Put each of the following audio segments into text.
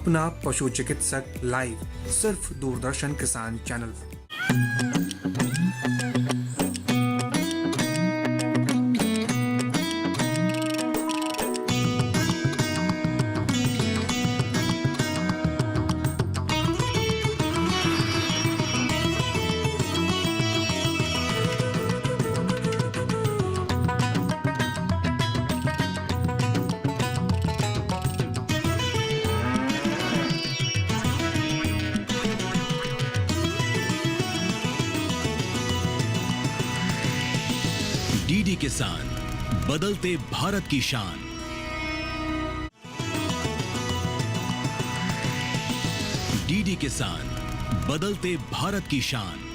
अपना पशु चिकित्सक लाइव सिर्फ दूरदर्शन किसान चैनल। डीडी किसान, बदलते भारत की शान। डीडी किसान, बदलते भारत की शान।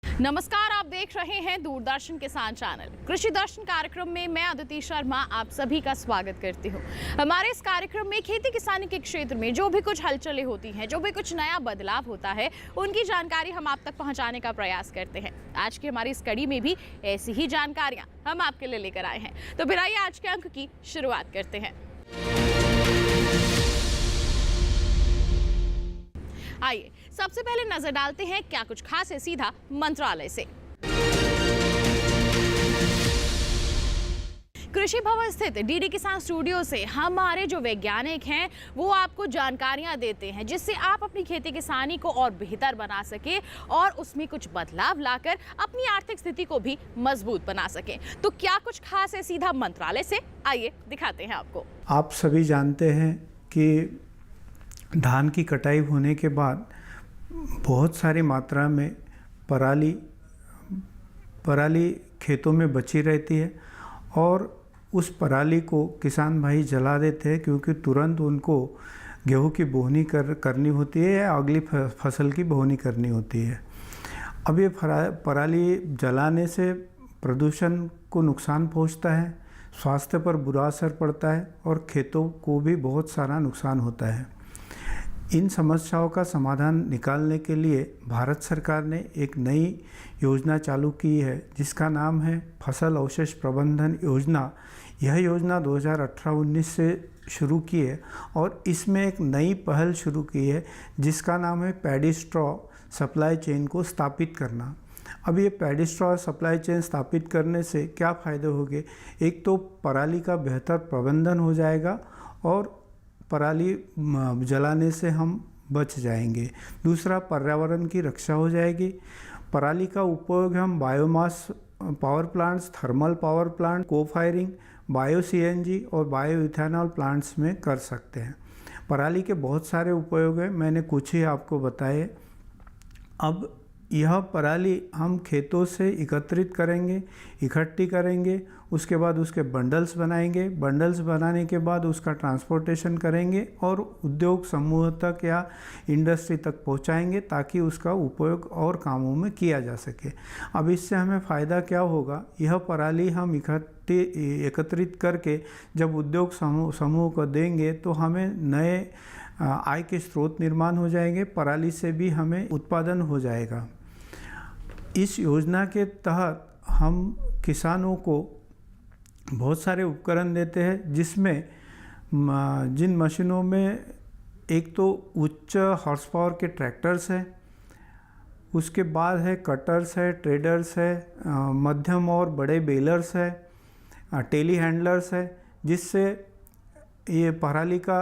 नमस्कार, आप देख रहे हैं दूरदर्शन किसान चैनल। कृषि दर्शन कार्यक्रम में मैं अदिति शर्मा आप सभी का स्वागत करती हूं। हमारे इस कार्यक्रम में खेती किसानी के क्षेत्र में जो भी कुछ हलचलें होती हैं, जो भी कुछ नया बदलाव होता है, उनकी जानकारी हम आप तक पहुंचाने का प्रयास करते हैं। आज की हमारी इस कड़ी में भी ऐसी ही जानकारियां हम आपके लिए लेकर आए हैं। तो फिर आइए आज के अंक की शुरुआत करते हैं। आइए सबसे पहले नजर डालते हैं क्या कुछ खास है सीधा मंत्रालय से। कृषि भवन स्थित डीडी किसान स्टूडियो से हमारे जो वैज्ञानिक हैं वो आपको जानकारियां देते हैं, जिससे आप अपनी खेती किसानी को और बेहतर बना सके और उसमें कुछ बदलाव लाकर अपनी आर्थिक स्थिति को भी मजबूत बना सके। तो क्या कुछ खास है सीधा मंत्रालय से, आइए दिखाते हैं आपको। आप सभी जानते हैं कि धान की कटाई होने के बाद बहुत सारी मात्रा में पराली खेतों में बची रहती है और उस पराली को किसान भाई जला देते हैं, क्योंकि तुरंत उनको गेहूं की बोहनी करनी होती है या अगली फसल की बोहनी करनी होती है। अब ये पराली जलाने से प्रदूषण को नुकसान पहुंचता है, स्वास्थ्य पर बुरा असर पड़ता है और खेतों को भी बहुत सारा नुकसान होता है। इन समस्याओं का समाधान निकालने के लिए भारत सरकार ने एक नई योजना चालू की है, जिसका नाम है फसल अवशेष प्रबंधन योजना। यह योजना 2018-19 से शुरू की है और इसमें एक नई पहल शुरू की है, जिसका नाम है पैडी स्ट्रॉ सप्लाई चेन को स्थापित करना। अब ये पैडी स्ट्रॉ सप्लाई चेन स्थापित करने से क्या फ़ायदे होंगे? एक तो पराली का बेहतर प्रबंधन हो जाएगा और पराली जलाने से हम बच जाएंगे। दूसरा, पर्यावरण की रक्षा हो जाएगी। पराली का उपयोग हम biomass power plants, thermal power plant, को फायरिंग, बायो सीएनजी और बायो इथेनॉल प्लांट्स में कर सकते हैं। पराली के बहुत सारे उपयोग हैं, मैंने कुछ ही आपको बताए। अब यह पराली हम खेतों से एकत्रित करेंगे, इकट्ठी करेंगे, उसके बाद उसके बंडल्स बनाएंगे। बंडल्स बनाने के बाद उसका ट्रांसपोर्टेशन करेंगे और उद्योग समूह तक या इंडस्ट्री तक पहुंचाएंगे, ताकि उसका उपयोग और कामों में किया जा सके। अब इससे हमें फ़ायदा क्या होगा? यह पराली हम एकत्रित करके जब उद्योग समूह को देंगे तो हमें नए आय के स्रोत निर्माण हो जाएंगे, पराली से भी हमें उत्पादन हो जाएगा। इस योजना के तहत हम किसानों को बहुत सारे उपकरण देते हैं, जिसमें जिन मशीनों में एक तो उच्च हॉर्स पावर के ट्रैक्टर्स हैं, उसके बाद है कटर्स है, ट्रेडर्स है, मध्यम और बड़े बेलर्स है, टेली हैंडलर्स है, जिससे ये पराली का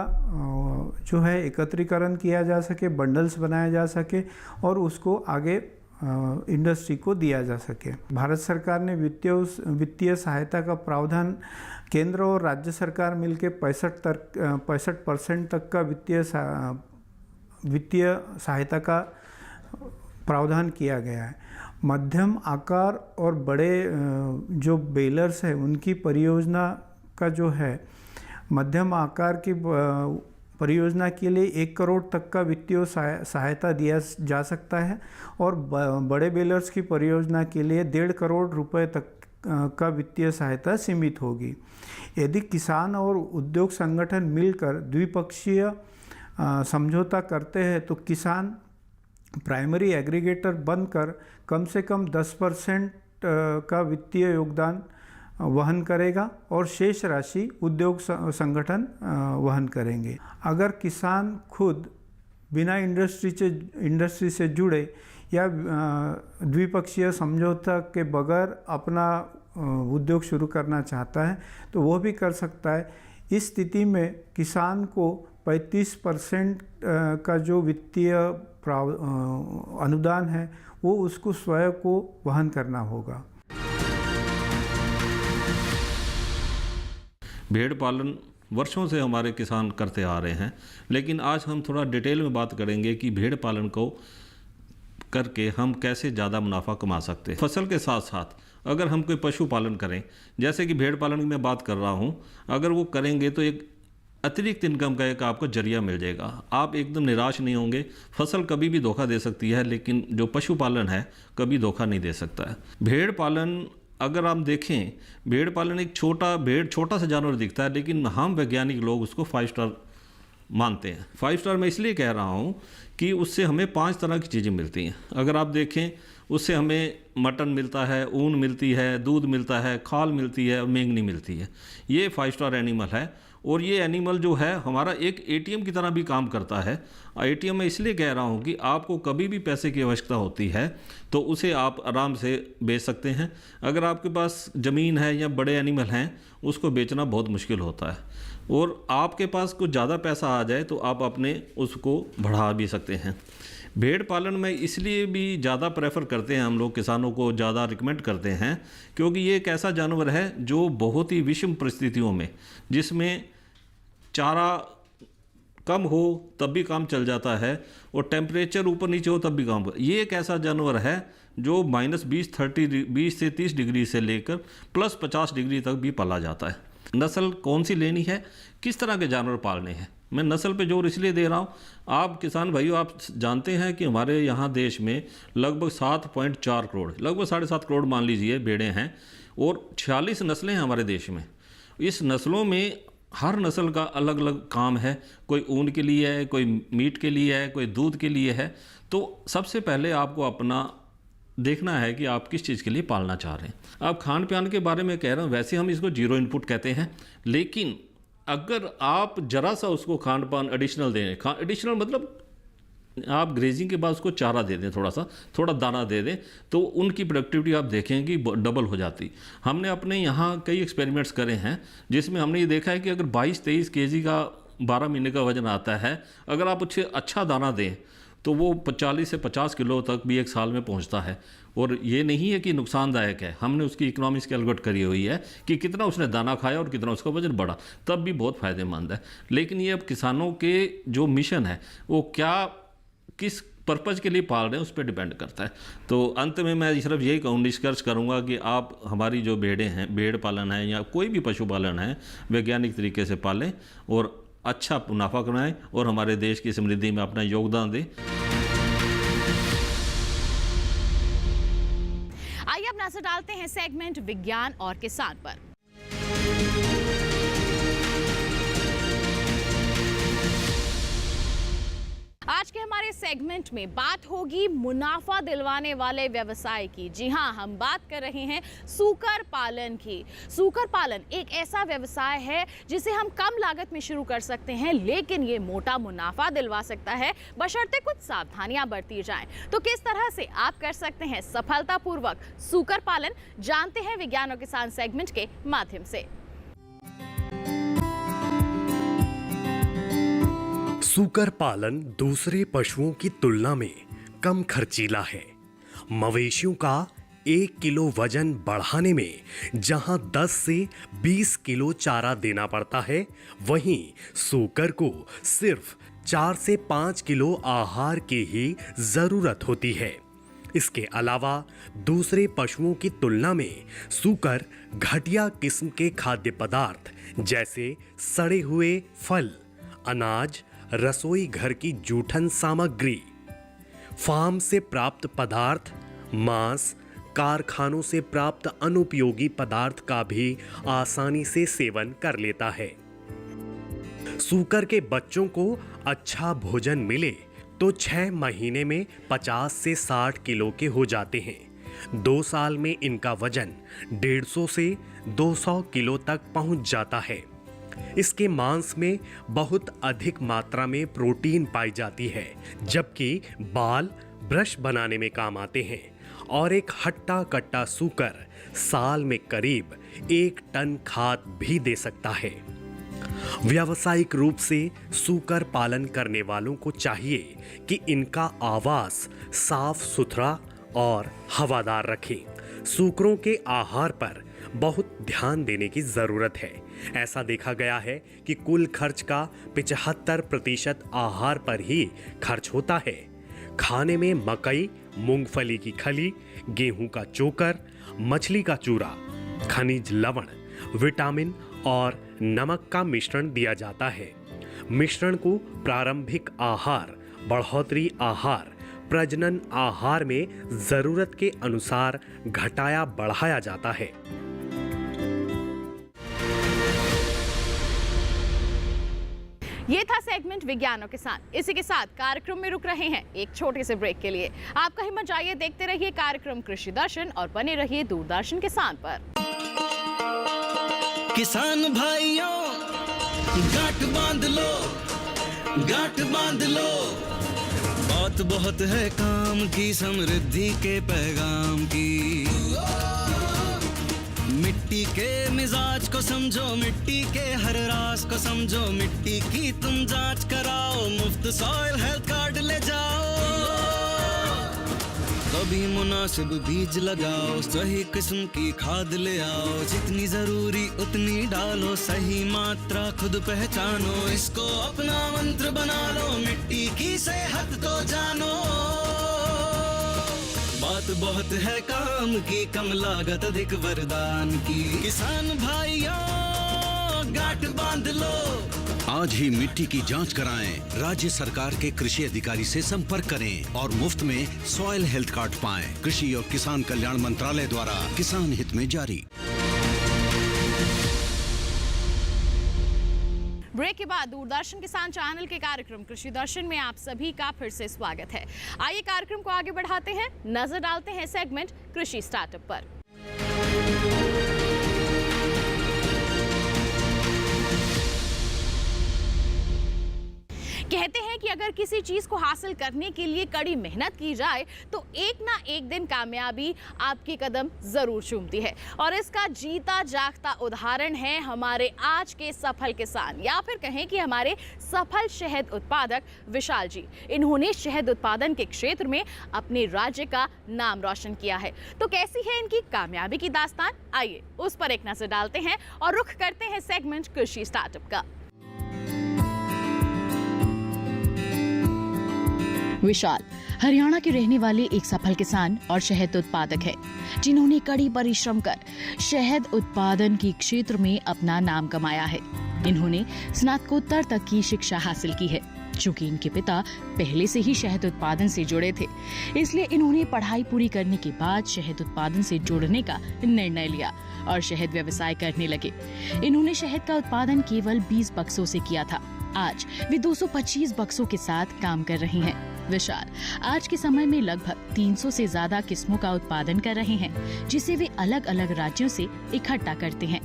जो है एकत्रीकरण किया जा सके, बंडल्स बनाया जा सके और उसको आगे इंडस्ट्री को दिया जा सके। भारत सरकार ने वित्तीय सहायता का प्रावधान केंद्र और राज्य सरकार मिलकर 65% तक का वित्तीय सहायता का प्रावधान किया गया है। मध्यम आकार और बड़े जो बेलर्स हैं उनकी परियोजना का जो है, मध्यम आकार की परियोजना के लिए 1 करोड़ तक का वित्तीय सहायता दिया जा सकता है और बड़े बेलर्स की परियोजना के लिए 1.5 करोड़ रुपए तक का वित्तीय सहायता सीमित होगी। यदि किसान और उद्योग संगठन मिलकर द्विपक्षीय समझौता करते हैं तो किसान प्राइमरी एग्रीगेटर बनकर कम से कम 10% का वित्तीय योगदान वहन करेगा और शेष राशि उद्योग संगठन वहन करेंगे। अगर किसान खुद बिना इंडस्ट्री से जुड़े या द्विपक्षीय समझौता के बगैर अपना उद्योग शुरू करना चाहता है तो वो भी कर सकता है। इस स्थिति में किसान को 35% का जो वित्तीय अनुदान है वो उसको स्वयं को वहन करना होगा। भेड़ पालन वर्षों से हमारे किसान करते आ रहे हैं, लेकिन आज हम थोड़ा डिटेल में बात करेंगे कि भेड़ पालन को करके हम कैसे ज़्यादा मुनाफा कमा सकते हैं। फसल के साथ साथ अगर हम कोई पशु पालन करें, जैसे कि भेड़ पालन की मैं बात कर रहा हूँ, अगर वो करेंगे तो एक अतिरिक्त इनकम का एक आपको जरिया मिल जाएगा। आप एकदम निराश नहीं होंगे। फसल कभी भी धोखा दे सकती है, लेकिन जो पशुपालन है कभी धोखा नहीं दे सकता है। भेड़ पालन अगर आप देखें, भेड़ पालन एक छोटा सा जानवर दिखता है, लेकिन हम वैज्ञानिक लोग उसको 5 स्टार मानते हैं। 5 स्टार मैं इसलिए कह रहा हूँ कि उससे हमें 5 तरह की चीज़ें मिलती हैं। अगर आप देखें, उससे हमें मटन मिलता है, ऊन मिलती है, दूध मिलता है, खाल मिलती है और मेंगनी मिलती है। ये 5 स्टार एनिमल है और ये एनिमल जो है हमारा एक एटीएम की तरह भी काम करता है। एटीएम मैं इसलिए कह रहा हूँ कि आपको कभी भी पैसे की आवश्यकता होती है तो उसे आप आराम से बेच सकते हैं। अगर आपके पास ज़मीन है या बड़े एनिमल हैं, उसको बेचना बहुत मुश्किल होता है। और आपके पास कुछ ज़्यादा पैसा आ जाए तो आप अपने उसको बढ़ा भी सकते हैं। भेड़ पालन में इसलिए भी ज़्यादा प्रेफर करते हैं हम लोग, किसानों को ज़्यादा रिकमेंड करते हैं, क्योंकि ये एक ऐसा जानवर है जो बहुत ही विषम परिस्थितियों में, जिसमें चारा कम हो तब भी काम चल जाता है और टेम्परेचर ऊपर नीचे हो तब भी काम। ये एक ऐसा जानवर है जो -20 से 30 डिग्री से लेकर +50 डिग्री तक भी पाला जाता है। नस्ल कौन सी लेनी है, किस तरह के जानवर पालने हैं, मैं नस्ल पे जोर इसलिए दे रहा हूँ। आप किसान भाइयों, आप जानते हैं कि हमारे यहाँ देश में लगभग 7.4 करोड़, लगभग 7.5 करोड़ मान लीजिए भेड़ें हैं और 46 नस्लें हैं हमारे देश में। इस नस्लों में हर नस्ल का अलग अलग काम है। कोई ऊन के लिए है, कोई मीट के लिए है, कोई दूध के लिए है। तो सबसे पहले आपको अपना देखना है कि आप किस चीज़ के लिए पालना चाह रहे हैं। आप खान पान के बारे में कह रहा हूँ, वैसे हम इसको 0 इनपुट कहते हैं, लेकिन अगर आप ज़रा सा उसको खान पान एडिशनल दें, एडिशनल मतलब आप ग्रेजिंग के बाद उसको चारा दे दें, थोड़ा दाना दे दें, तो उनकी प्रोडक्टिविटी आप देखें कि डबल हो जाती। हमने अपने यहाँ कई एक्सपेरिमेंट्स करे हैं जिसमें हमने ये देखा है कि अगर 22-23 केजी का 12 महीने का वजन आता है, अगर आप उसे अच्छा दाना दें तो वो 40 से 50 किलो तक भी एक साल में पहुंचता है। और ये नहीं है कि नुकसानदायक है, हमने उसकी इकोनॉमिक्स कैलकुलेट करी हुई है कि कितना उसने दाना खाया और कितना उसका वजन बढ़ा, तब भी बहुत फ़ायदेमंद है। लेकिन ये अब किसानों के जो मिशन है वो किस पर्पज़ के लिए पाल रहे हैं उस पर डिपेंड करता है। तो अंत में मैं सिर्फ यही कहूँ, निष्कर्ष करूँगा कि आप हमारी जो भेड़ें हैं, भेड़ पालन है या कोई भी पशुपालन है, वैज्ञानिक तरीके से पालें और अच्छा मुनाफा कमाएं और हमारे देश की समृद्धि में अपना योगदान दें। आइए अब नजर डालते हैं सेगमेंट विज्ञान और किसान पर। आज के हमारे सेगमेंट में बात होगी मुनाफा दिलवाने वाले व्यवसाय की। जी हाँ, हम बात कर रहे हैं सूकर पालन की। सूकर पालन एक ऐसा व्यवसाय है जिसे हम कम लागत में शुरू कर सकते हैं, लेकिन ये मोटा मुनाफा दिलवा सकता है बशर्ते कुछ सावधानियां बरती जाएं। तो किस तरह से आप कर सकते हैं सफलतापूर्वक सूकर पालन, जानते हैं विज्ञान और किसान सेगमेंट के माध्यम से। सूकर पालन दूसरे पशुओं की तुलना में कम खर्चीला है। मवेशियों का 1 किलो वजन बढ़ाने में जहां 10 से 20 किलो चारा देना पड़ता है, वहीं सूकर को सिर्फ 4 से 5 किलो आहार की ही जरूरत होती है। इसके अलावा दूसरे पशुओं की तुलना में सूकर घटिया किस्म के खाद्य पदार्थ जैसे सड़े हुए फल, अनाज, रसोई घर की जूठन सामग्री, फार्म से प्राप्त पदार्थ, मांस, कारखानों से प्राप्त अनुपयोगी पदार्थ का भी आसानी से सेवन कर लेता है। सूकर के बच्चों को अच्छा भोजन मिले तो 6 महीने में 50 से 60 किलो के हो जाते हैं। 2 साल में इनका वजन 150 से 200 किलो तक पहुंच जाता है। इसके मांस में बहुत अधिक मात्रा में प्रोटीन पाई जाती है, जबकि बाल ब्रश बनाने में काम आते हैं और एक हट्टा कट्टा सूकर साल में करीब 1 टन खाद भी दे सकता है। व्यावसायिक रूप से सूकर पालन करने वालों को चाहिए कि इनका आवास साफ सुथरा और हवादार रखें। सूकरों के आहार पर बहुत ध्यान देने की जरूरत है। ऐसा देखा गया है कि कुल खर्च का 75% आहार पर ही खर्च होता है। खाने में मकई, मूंगफली की खली, गेहूं का चोकर, मछली का चूरा, खनिज लवण, विटामिन और नमक का मिश्रण दिया जाता है। मिश्रण को प्रारंभिक आहार, बढ़ोतरी आहार, प्रजनन आहार में जरूरत के अनुसार घटाया बढ़ाया जाता है। ये था सेगमेंट विज्ञान के साथ। इसी के साथ कार्यक्रम में रुक रहे हैं एक छोटे से ब्रेक के लिए। आपका हिम्मत चाहिए, देखते रहिए कार्यक्रम कृषि दर्शन और बने रहिए दूरदर्शन किसान पर। किसान भाइयों गांठ बांध लो, गांठ बांध लो, बात बहुत है काम की, समृद्धि के पैगाम की। मिट्टी के मिजाज को समझो, मिट्टी के हर राज को समझो, मिट्टी की तुम जांच कराओ, मुफ्त सॉइल हेल्थ कार्ड ले जाओ। कभी मुनासिब बीज लगाओ, सही किस्म की खाद ले आओ, जितनी जरूरी उतनी डालो, सही मात्रा खुद पहचानो, इसको अपना मंत्र बना लो, मिट्टी की सेहत को जानो। बात बहुत है काम की, कम लागत अधिक वरदान की। किसान भाइयों गांठ बांध लो, आज ही मिट्टी की जांच कराएं। राज्य सरकार के कृषि अधिकारी से संपर्क करें और मुफ्त में सॉइल हेल्थ कार्ड पाएं। कृषि और किसान कल्याण मंत्रालय द्वारा किसान हित में जारी। ब्रेक के बाद दूरदर्शन किसान चैनल के कार्यक्रम कृषि दर्शन में आप सभी का फिर से स्वागत है। आइए कार्यक्रम को आगे बढ़ाते हैं, नजर डालते हैं सेगमेंट कृषि स्टार्टअप पर। कहते हैं कि अगर किसी चीज को हासिल करने के लिए कड़ी मेहनत की जाए तो एक ना एक दिन कामयाबी आपके कदम जरूर चूमती है। और इसका जीता जागता उदाहरण है हमारे आज के सफल किसान, या फिर कहें कि हमारे सफल शहद उत्पादक विशाल जी। इन्होंने शहद उत्पादन के क्षेत्र में अपने राज्य का नाम रोशन किया है। तो कैसी है इनकी कामयाबी की दास्तान, आइए उस पर एक नजर डालते हैं और रुख करते हैं सेगमेंट कृषि स्टार्टअप का। विशाल हरियाणा के रहने वाले एक सफल किसान और शहद उत्पादक है, जिन्होंने कड़ी परिश्रम कर शहद उत्पादन के क्षेत्र में अपना नाम कमाया है। इन्होंने स्नातकोत्तर तक की शिक्षा हासिल की है। चूंकि इनके पिता पहले से ही शहद उत्पादन से जुड़े थे, इसलिए इन्होंने पढ़ाई पूरी करने के बाद शहद उत्पादन से जुड़ने का निर्णय लिया और शहद व्यवसाय करने लगे। इन्होंने शहद का उत्पादन केवल 20 बक्सों से किया था। आज वे 225 बक्सों के साथ काम कर रहे हैं। विशाल आज के समय में लगभग 300 से ज्यादा किस्मों का उत्पादन कर रहे हैं, जिसे वे अलग अलग राज्यों से इकट्ठा करते हैं।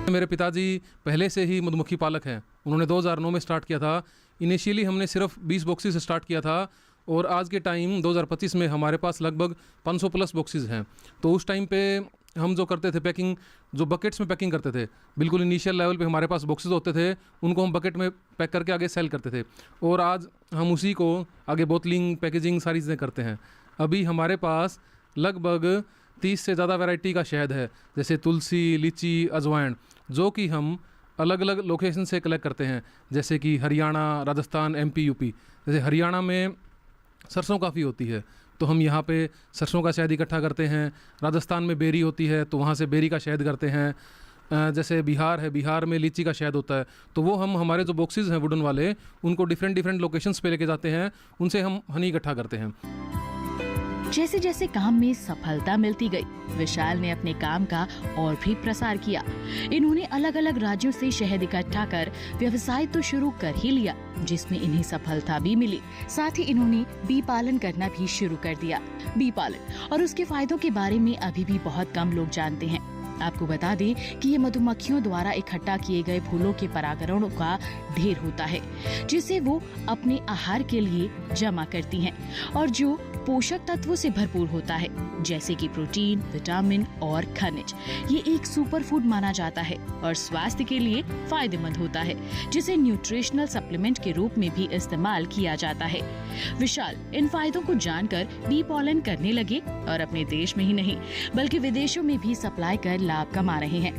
मेरे पिताजी पहले से ही मधुमक्खी पालक हैं। उन्होंने 2009 में स्टार्ट किया था। इनिशियली हमने सिर्फ 20 बॉक्सेस से स्टार्ट किया था और आज के टाइम 2025 में हमारे पास लगभग 500 प्लस बॉक्सेस हैं। तो उस टाइम पे हम जो करते थे पैकिंग, जो बकेट्स में पैकिंग करते थे, बिल्कुल इनिशियल लेवल पे हमारे पास बॉक्सेस होते थे, उनको हम बकेट में पैक करके आगे सेल करते थे और आज हम उसी को आगे बोतलिंग, पैकेजिंग सारी चीज़ें करते हैं। अभी हमारे पास लगभग 30 से ज़्यादा वैरायटी का शहद है, जैसे तुलसी, लीची, अजवाइन, जो कि हम अलग अलग लोकेशन से कलेक्ट करते हैं, जैसे कि हरियाणा, राजस्थान, MP, UP। जैसे हरियाणा में सरसों काफ़ी होती है तो हम यहाँ पे सरसों का शहद इकट्ठा करते हैं। राजस्थान में बेरी होती है तो वहाँ से बेरी का शहद करते हैं। जैसे बिहार है, बिहार में लीची का शहद होता है, तो वो हम हमारे जो बॉक्सेस हैं वुडन वाले, उनको डिफरेंट लोकेशंस पे लेके जाते हैं, उनसे हम हनी इकट्ठा करते हैं। जैसे जैसे काम में सफलता मिलती गई, विशाल ने अपने काम का और भी प्रसार किया। इन्होंने अलग अलग राज्यों से शहद इकट्ठा कर व्यवसाय तो शुरू कर ही लिया, जिसमें इन्हें सफलता भी मिली। साथ ही इन्होंने बी पालन करना भी शुरू कर दिया। बी पालन और उसके फायदों के बारे में अभी भी बहुत कम लोग जानते हैं। आपको बता दें कि ये मधुमक्खियों द्वारा इकट्ठा किए गए फूलों के परागणों का ढेर होता है, जिसे वो अपने आहार के लिए जमा करती हैं और जो पोषक तत्वों से भरपूर होता है, जैसे कि प्रोटीन, विटामिन और खनिज। ये एक सुपर फूड माना जाता है और स्वास्थ्य के लिए फायदेमंद होता है, जिसे न्यूट्रिशनल सप्लीमेंट के रूप में भी इस्तेमाल किया जाता है। विशाल इन फायदों को जानकर बी पॉलन करने लगे और अपने देश में ही नहीं बल्कि विदेशों में भी सप्लाई कर लाभ कमा रहे हैं।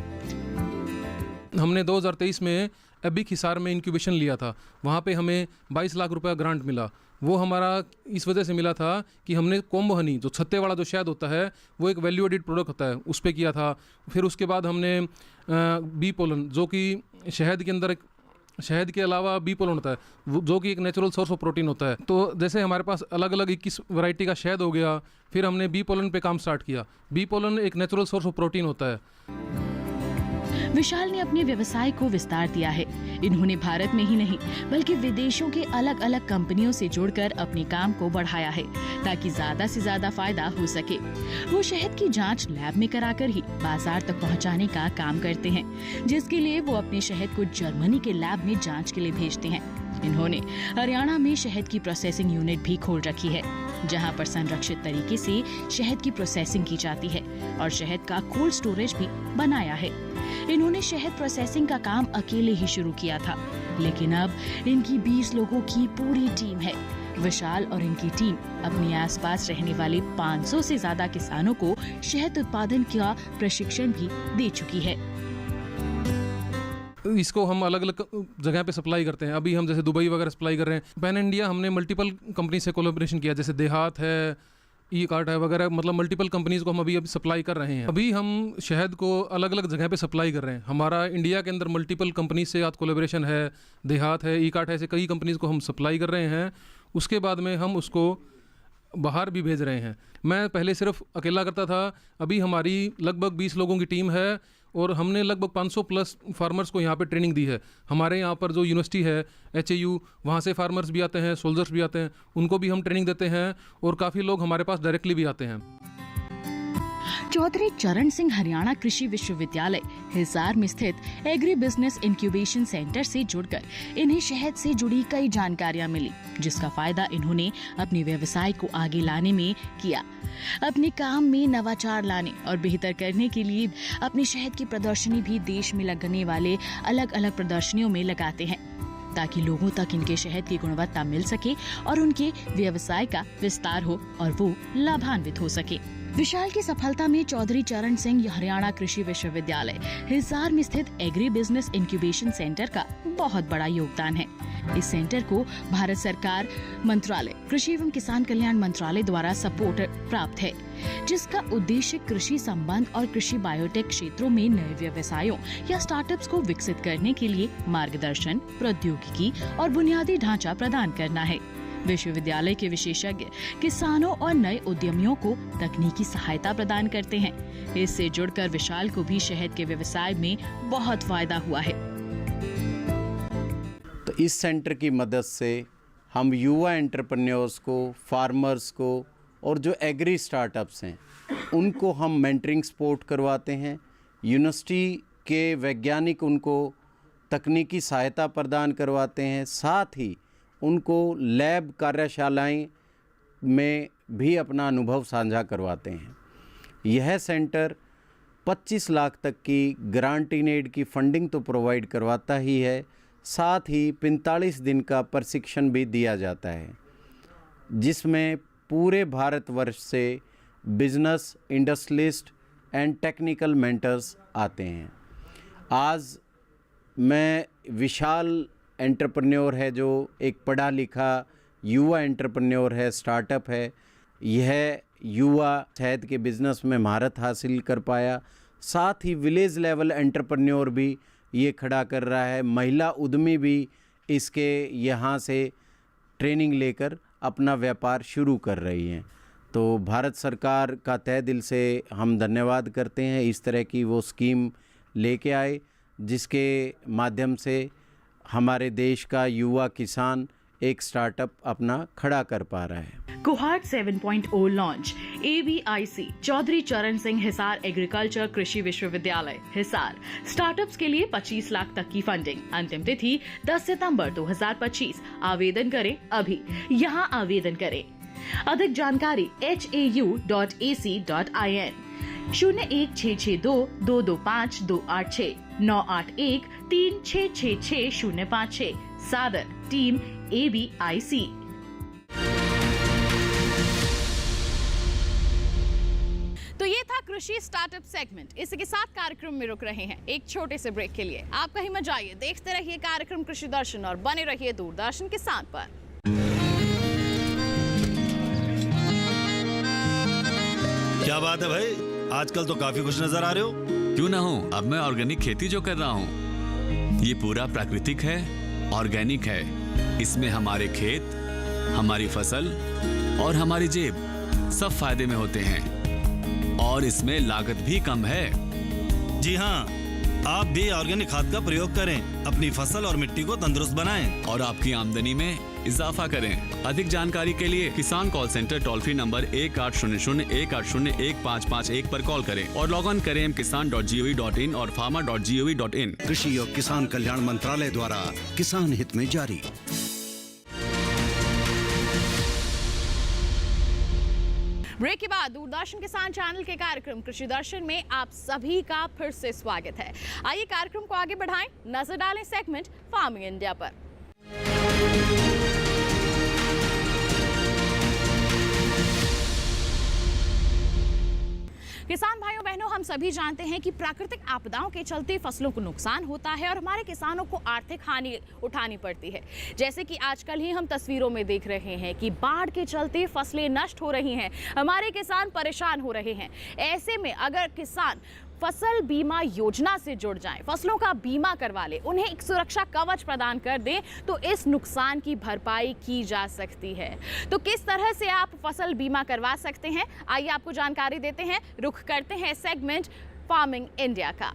हमने 2023 में एबिक हिसार में इंक्यूबेशन लिया था। वहाँ पे हमें 22 लाख रुपए ग्रांट मिला। वो हमारा इस वजह से मिला था कि हमने कोम्बो हनी, जो छत्ते वाला जो शहद होता है, वो एक वैल्यू एडिड प्रोडक्ट होता है, उस पर किया था। फिर उसके बाद हमने बी पोलन, जो कि शहद के अंदर शहद के अलावा बी पोलन होता है, जो कि एक नेचुरल सोर्स ऑफ प्रोटीन होता है। तो जैसे हमारे पास अलग अलग 21 वैरायटी का शहद हो गया, फिर हमने बी पोलन पे काम स्टार्ट किया। बी पोलन एक नेचुरल सोर्स ऑफ प्रोटीन होता है। विशाल ने अपने व्यवसाय को विस्तार दिया है। इन्होंने भारत में ही नहीं बल्कि विदेशों के अलग अलग कंपनियों से जुड़कर अपने काम को बढ़ाया है, ताकि ज्यादा से ज्यादा फायदा हो सके। वो शहद की जांच लैब में कराकर ही बाजार तक पहुंचाने का काम करते हैं, जिसके लिए वो अपने शहद को जर्मनी के लैब में जांच के लिए भेजते हैं। इन्होंने हरियाणा में शहद की प्रोसेसिंग यूनिट भी खोल रखी है, जहां पर संरक्षित तरीके से शहद की प्रोसेसिंग की जाती है और शहद का कोल्ड स्टोरेज भी बनाया है। इन्होंने शहद प्रोसेसिंग का काम अकेले ही शुरू किया था, लेकिन अब इनकी 20 लोगों की पूरी टीम है। विशाल और इनकी टीम अपने आसपास रहने वाले 500 से ज्यादा किसानों को शहद उत्पादन का प्रशिक्षण भी दे चुकी है। इसको हम अलग अलग जगह पे सप्लाई करते हैं। अभी हम जैसे दुबई वगैरह सप्लाई कर रहे हैं। पैन इंडिया हमने मल्टीपल कंपनी से कोलैबोरेशन किया, जैसे देहात है, ई कार्ट है वगैरह, मतलब मल्टीपल कंपनीज को हम अभी सप्लाई कर रहे हैं। अभी हम शहद को अलग अलग जगह पे सप्लाई कर रहे हैं। हमारा इंडिया के अंदर मल्टीपल कंपनी से आज कोलैबोरेशन है, देहात है, ई कार्ट है, ऐसे कई कंपनीज को हम सप्लाई कर रहे हैं। उसके बाद में हम उसको बाहर भी भेज रहे हैं। मैं पहले सिर्फ अकेला करता था, अभी हमारी लगभग 20 लोगों की टीम है और हमने लगभग 500 प्लस फार्मर्स को यहाँ पे ट्रेनिंग दी है। हमारे यहाँ पर जो यूनिवर्सिटी है HAU, वहाँ से फार्मर्स भी आते हैं, सोल्जर्स भी आते हैं, उनको भी हम ट्रेनिंग देते हैं और काफ़ी लोग हमारे पास डायरेक्टली भी आते हैं। चौधरी चरण सिंह हरियाणा कृषि विश्वविद्यालय हिसार में स्थित एग्री बिजनेस इंक्यूबेशन सेंटर से जुड़कर इन्हें शहद से जुड़ी कई जानकारियां मिली, जिसका फायदा इन्होंने अपने व्यवसाय को आगे लाने में किया। अपने काम में नवाचार लाने और बेहतर करने के लिए अपनी शहद की प्रदर्शनी भी देश में लगने वाले अलग अलग प्रदर्शनियों में लगाते हैं, ताकि लोगों तक इनके शहद की गुणवत्ता मिल सके और उनके व्यवसाय का विस्तार हो और वो लाभान्वित हो सके। विशाल की सफलता में चौधरी चरण सिंह हरियाणा कृषि विश्वविद्यालय हिसार में स्थित एग्री बिजनेस इंक्यूबेशन सेंटर का बहुत बड़ा योगदान है। इस सेंटर को भारत सरकार मंत्रालय कृषि एवं किसान कल्याण मंत्रालय द्वारा सपोर्ट प्राप्त है, जिसका उद्देश्य कृषि संबंध और कृषि बायोटेक क्षेत्रों में नए व्यवसायों या स्टार्टअप्स को विकसित करने के लिए मार्गदर्शन, प्रौद्योगिकी और बुनियादी ढांचा प्रदान करना है। विश्वविद्यालय के विशेषज्ञ किसानों और नए उद्यमियों को तकनीकी सहायता प्रदान करते हैं। इससे जुड़कर विशाल को भी शहद के व्यवसाय में बहुत फायदा हुआ है। तो इस सेंटर की मदद से हम युवा एंटरप्रेन्योर्स को, फार्मर्स को और जो एग्री स्टार्टअप्स हैं उनको हम मेंटरिंग सपोर्ट करवाते हैं। यूनिवर्सिटी के वैज्ञानिक उनको तकनीकी सहायता प्रदान करवाते हैं, साथ ही उनको लैब कार्यशालाएं में भी अपना अनुभव साझा करवाते हैं। यह सेंटर 25 लाख तक की ग्रांट इन एड की फंडिंग तो प्रोवाइड करवाता ही है, साथ ही 45 दिन का प्रशिक्षण भी दिया जाता है, जिसमें पूरे भारतवर्ष से business, industrialist and technical mentors आते हैं। आज मैं विशाल एंटरप्रेन्योर है, जो एक पढ़ा लिखा युवा एंटरप्रेन्योर है, स्टार्टअप है। यह युवा शहद के बिज़नेस में महारत हासिल कर पाया, साथ ही विलेज लेवल एंटरप्रेन्योर भी ये खड़ा कर रहा है। महिला उद्यमी भी इसके यहाँ से ट्रेनिंग लेकर अपना व्यापार शुरू कर रही हैं। तो भारत सरकार का तहे दिल से हम धन्यवाद करते हैं। इस तरह की वो स्कीम लेके आए जिसके माध्यम से हमारे देश का युवा किसान एक स्टार्टअप अपना खड़ा कर पा रहा है। कुहाट 7.0 लॉन्च ABIC चौधरी चरण सिंह हिसार एग्रीकल्चर कृषि विश्वविद्यालय हिसार। स्टार्टअप्स के लिए 25 लाख तक की फंडिंग। अंतिम तिथि 10 सितंबर 2025। आवेदन करें अभी, यहां आवेदन करें। अधिक जानकारी hau.ac.in 01662225 98136666056। सादर टीम ABIC। तो ये था कृषि स्टार्टअप सेगमेंट। इसी के साथ कार्यक्रम में रुक रहे हैं एक छोटे से ब्रेक के लिए। आप कहीं मत जाइए, देखते रहिए कार्यक्रम कृषि दर्शन और बने रहिए दूरदर्शन किसान पर। क्या बात है भाई, आजकल तो काफी खुश नजर आ रहे हो। क्यों ना हो, अब मैं ऑर्गेनिक खेती जो कर रहा हूँ ये पूरा प्राकृतिक है, ऑर्गेनिक है। इसमें हमारे खेत, हमारी फसल और हमारी जेब सब फायदे में होते हैं और इसमें लागत भी कम है। जी हाँ, आप भी ऑर्गेनिक खाद का प्रयोग करें, अपनी फसल और मिट्टी को तंदुरुस्त बनाएं और आपकी आमदनी में इजाफा करें। अधिक जानकारी के लिए किसान call centre toll free number 1800-180-1551 पर कॉल करें और लॉग ऑन करें kisan.gov.in और farmer.gov.in। कृषि और किसान कल्याण मंत्रालय द्वारा किसान हित में जारी। ब्रेक के बाद दूरदर्शन किसान चैनल के कार्यक्रम कृषि दर्शन में आप सभी का फिर से स्वागत है। आइए कार्यक्रम को आगे बढ़ाएं, नजर डालें सेगमेंट फार्मिंग इंडिया पर। किसान भाइयों बहनों, हम सभी जानते हैं कि प्राकृतिक आपदाओं के चलते फसलों को नुकसान होता है और हमारे किसानों को आर्थिक हानि उठानी पड़ती है। जैसे कि आजकल ही हम तस्वीरों में देख रहे हैं कि बाढ़ के चलते फसलें नष्ट हो रही हैं, हमारे किसान परेशान हो रहे हैं। ऐसे में अगर किसान फसल बीमा योजना से जुड़ जाएं, फसलों का बीमा करवा ले, उन्हें एक सुरक्षा कवच प्रदान कर दें तो इस नुकसान की भरपाई की जा सकती है। तो किस तरह से आप फसल बीमा करवा सकते हैं, आइए आपको जानकारी देते हैं। रुख करते हैं सेगमेंट फार्मिंग इंडिया का।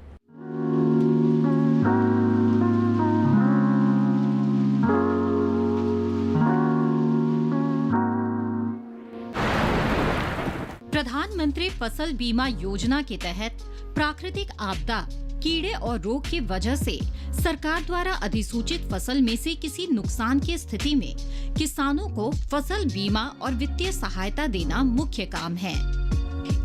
प्रधानमंत्री फसल बीमा योजना के तहत प्राकृतिक आपदा, कीड़े और रोग की वजह से सरकार द्वारा अधिसूचित फसल में से किसी नुकसान की स्थिति में किसानों को फसल बीमा और वित्तीय सहायता देना मुख्य काम है।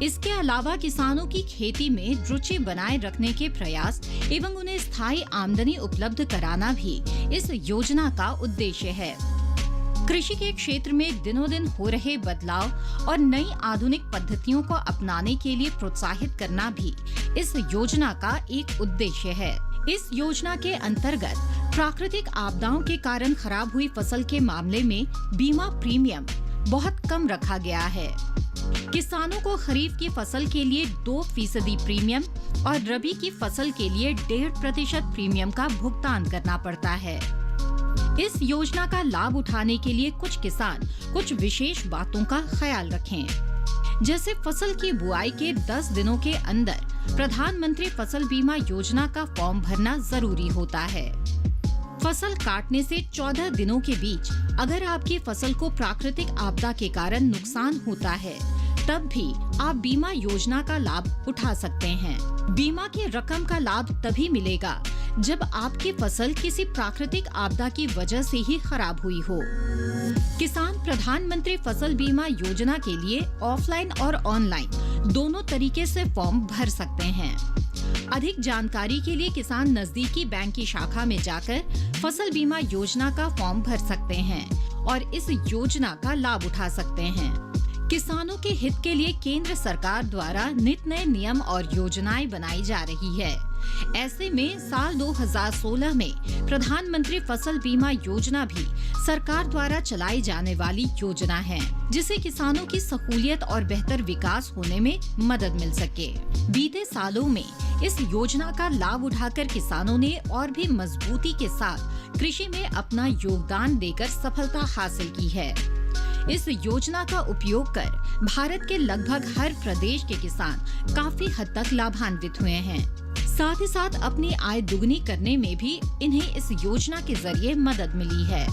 इसके अलावा किसानों की खेती में रुचि बनाए रखने के प्रयास एवं उन्हें स्थायी आमदनी उपलब्ध कराना भी इस योजना का उद्देश्य है। कृषि के क्षेत्र में दिनों दिन हो रहे बदलाव और नई आधुनिक पद्धतियों को अपनाने के लिए प्रोत्साहित करना भी इस योजना का एक उद्देश्य है। इस योजना के अंतर्गत प्राकृतिक आपदाओं के कारण खराब हुई फसल के मामले में बीमा प्रीमियम बहुत कम रखा गया है। किसानों को खरीफ की फसल के लिए 2% प्रीमियम और रबी की फसल के लिए 1.5% प्रीमियम का भुगतान करना पड़ता है। इस योजना का लाभ उठाने के लिए कुछ किसान कुछ विशेष बातों का ख्याल रखें। जैसे फसल की बुआई के 10 दिनों के अंदर प्रधानमंत्री फसल बीमा योजना का फॉर्म भरना जरूरी होता है। फसल काटने से 14 दिनों के बीच अगर आपकी फसल को प्राकृतिक आपदा के कारण नुकसान होता है, तब भी आप बीमा योजना का लाभ उठा सकते हैं। बीमा की रकम का लाभ तभी मिलेगा जब आपकी फसल किसी प्राकृतिक आपदा की वजह से ही खराब हुई हो। किसान प्रधानमंत्री फसल बीमा योजना के लिए ऑफलाइन और ऑनलाइन दोनों तरीके से फॉर्म भर सकते हैं। अधिक जानकारी के लिए किसान नजदीकी बैंक की शाखा में जाकर फसल बीमा योजना का फॉर्म भर सकते हैं और इस योजना का लाभ उठा सकते हैं। किसानों के हित के लिए केंद्र सरकार द्वारा नित नए नियम और योजनाएं बनाई जा रही है। ऐसे में साल 2016 में प्रधानमंत्री फसल बीमा योजना भी सरकार द्वारा चलाई जाने वाली योजना है, जिससे किसानों की सहूलियत और बेहतर विकास होने में मदद मिल सके। बीते सालों में इस योजना का लाभ उठाकर किसानों ने और भी मजबूती के साथ कृषि में अपना योगदान देकर सफलता हासिल की है। इस योजना का उपयोग कर भारत के लगभग हर प्रदेश के किसान काफी हद तक लाभान्वित हुए हैं। साथ ही साथ अपनी आय दुगनी करने में भी इन्हें इस योजना के जरिए मदद मिली है।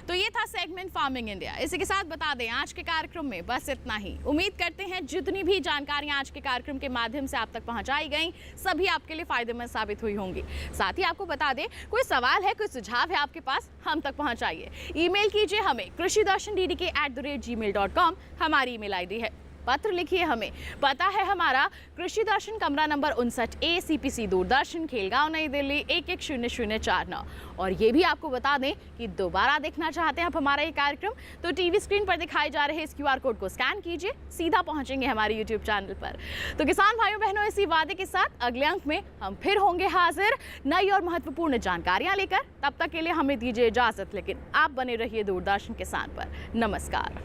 तो ये था सेगमेंट फार्मिंग इंडिया। इसी के साथ बता दें आज के कार्यक्रम में बस इतना ही। उम्मीद करते हैं जितनी भी जानकारियां आज के कार्यक्रम के माध्यम से आप तक पहुंचाई गई सभी आपके लिए फायदेमंद साबित हुई होंगी। साथ ही आपको बता दें कोई सवाल है, कोई सुझाव है आपके पास, हम तक पहुंचाइए। ईमेल कीजिए हमें krishidarshandddk@gmail.com हमारी ईमेल आईडी है। पत्र लिखिए हमें, पता है हमारा कृषि दर्शन, कमरा number 59A, CPC Doordarshan, Khelgaon, नई दिल्ली 110049। और ये भी आपको बता दें कि दोबारा देखना चाहते हैं आप हमारा ये कार्यक्रम तो टीवी स्क्रीन पर दिखाए जा रहे इस QR कोड को स्कैन कीजिए, सीधा पहुंचेंगे हमारे YouTube चैनल पर। तो किसान भाइयों बहनों, इसी वादे के साथ अगले अंक में हम फिर होंगे हाजिर नई और महत्वपूर्ण जानकारियां लेकर। तब तक के लिए हमें दीजिए इजाजत, लेकिन आप बने रहिए दूरदर्शन किसान पर। नमस्कार।